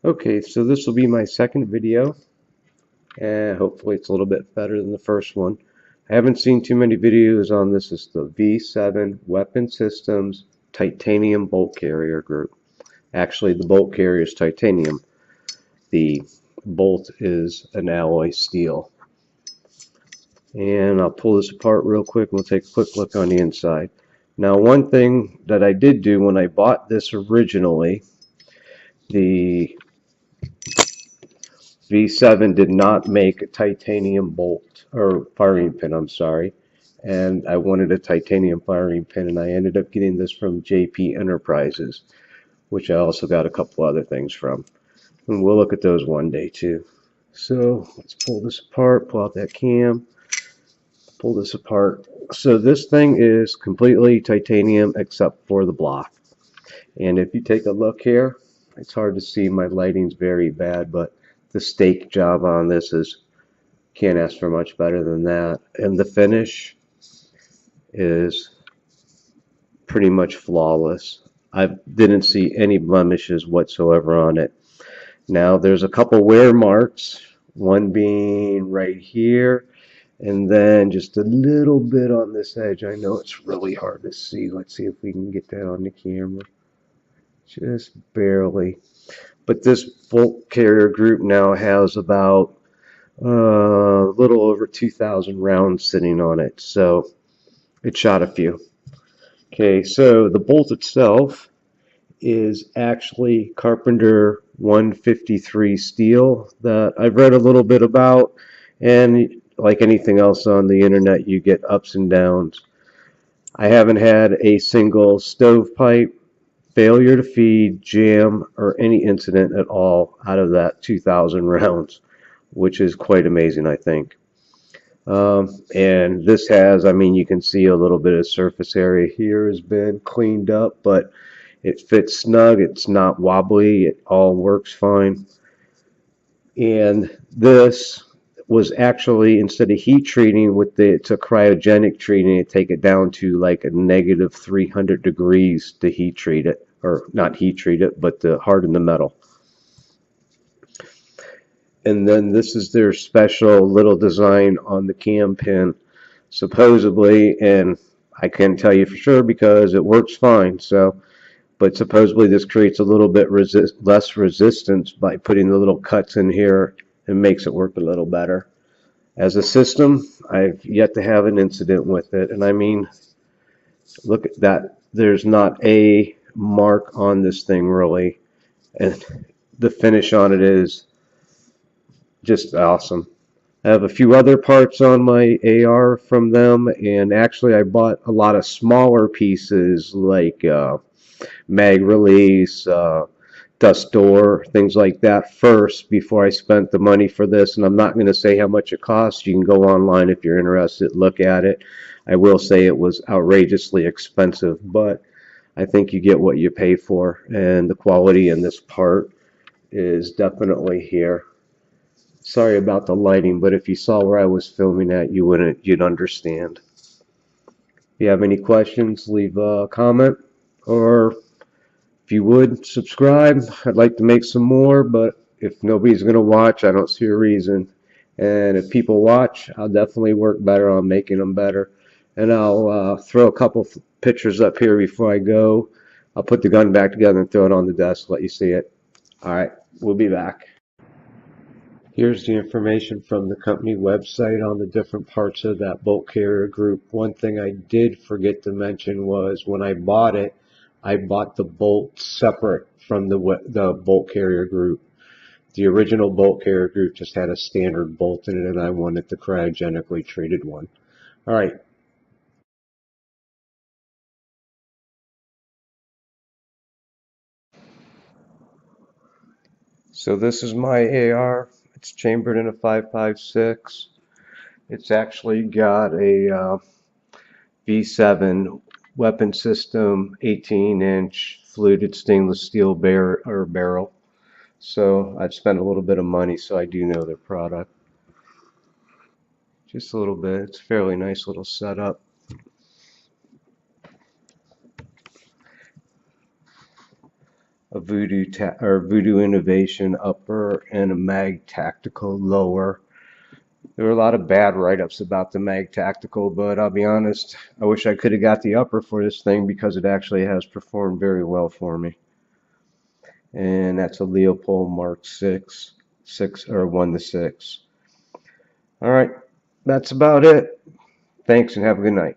Okay, so this will be my second video, and hopefully it's a little bit better than the first one. I haven't seen too many videos on this. It's the V7 Weapon Systems Titanium Bolt Carrier Group. Actually, the bolt carrier is titanium. The bolt is an alloy steel. And I'll pull this apart real quick and we'll take a quick look on the inside. Now, one thing that I did do when I bought this originally, the V7 did not make a titanium bolt or firing pin, I'm sorry, and I wanted a titanium firing pin, and I ended up getting this from JP Enterprises, which I also got a couple other things from, and we'll look at those one day too. So let's pull this apart, pull out that cam, pull this apart. So this thing is completely titanium except for the block, and if you take a look here, it's hard to see, my lighting's very bad, but the stake job on this is, can't ask for much better than that. And the finish is pretty much flawless. I didn't see any blemishes whatsoever on it. Now there's a couple wear marks, one being right here, and then just a little bit on this edge. I know it's really hard to see. Let's see if we can get that on the camera. Just barely. But this bolt carrier group now has about a little over 2,000 rounds sitting on it, so it shot a few. Okay, so the bolt itself is actually Carpenter 153 steel that I've read a little bit about, and like anything else on the internet, you get ups and downs. I haven't had a single stovepipe, failure to feed, jam, or any incident at all out of that 2,000 rounds, which is quite amazing, I think. And this has, I mean, you can see a little bit of surface area here has been cleaned up, but it fits snug. It's not wobbly. It all works fine. And this was actually, instead of heat treating with the, it's a cryogenic treating, it take it down to like a negative 300 degrees to heat treat it, or not heat treat it, but to harden the metal. And then this is their special little design on the cam pin, supposedly, and I can't tell you for sure because it works fine. So, but supposedly this creates a little bit less resistance by putting the little cuts in here and makes it work a little better. As a system, I've yet to have an incident with it, and I mean, look at that. There's not a mark on this thing really, and the finish on it is just awesome. I have a few other parts on my AR from them, and actually I bought a lot of smaller pieces like mag release, dust door, things like that first before I spent the money for this. And I'm not going to say how much it costs. You can go online if you're interested, look at it. I will say it was outrageously expensive, but I think you get what you pay for, and the quality in this part is definitely here. Sorry about the lighting, but if you saw where I was filming at, you'd understand. If you have any questions, leave a comment, or if you would, subscribe. I'd like to make some more, but if nobody's going to watch, I don't see a reason. And if people watch, I'll definitely work better on making them better. And I'll throw a couple pictures up here before I go. I'll put the gun back together and throw it on the desk, let you see it. All right, we'll be back. Here's the information from the company website on the different parts of that bolt carrier group. One thing I did forget to mention was when I bought it, I bought the bolt separate from the bolt carrier group. The original bolt carrier group just had a standard bolt in it, and I wanted the cryogenically treated one. All right. So this is my AR. It's chambered in a 5.56. It's actually got a V7 weapon system, 18-inch fluted stainless steel barrel. So I've spent a little bit of money, so I do know their product. Just a little bit. It's a fairly nice little setup. a Voodoo Innovation upper, and a Mag Tactical lower. There were a lot of bad write-ups about the Mag Tactical, but I'll be honest, I wish I could have got the upper for this thing because it actually has performed very well for me. And that's a Leopold Mark 6, 1 to 6. All right, that's about it. Thanks and have a good night.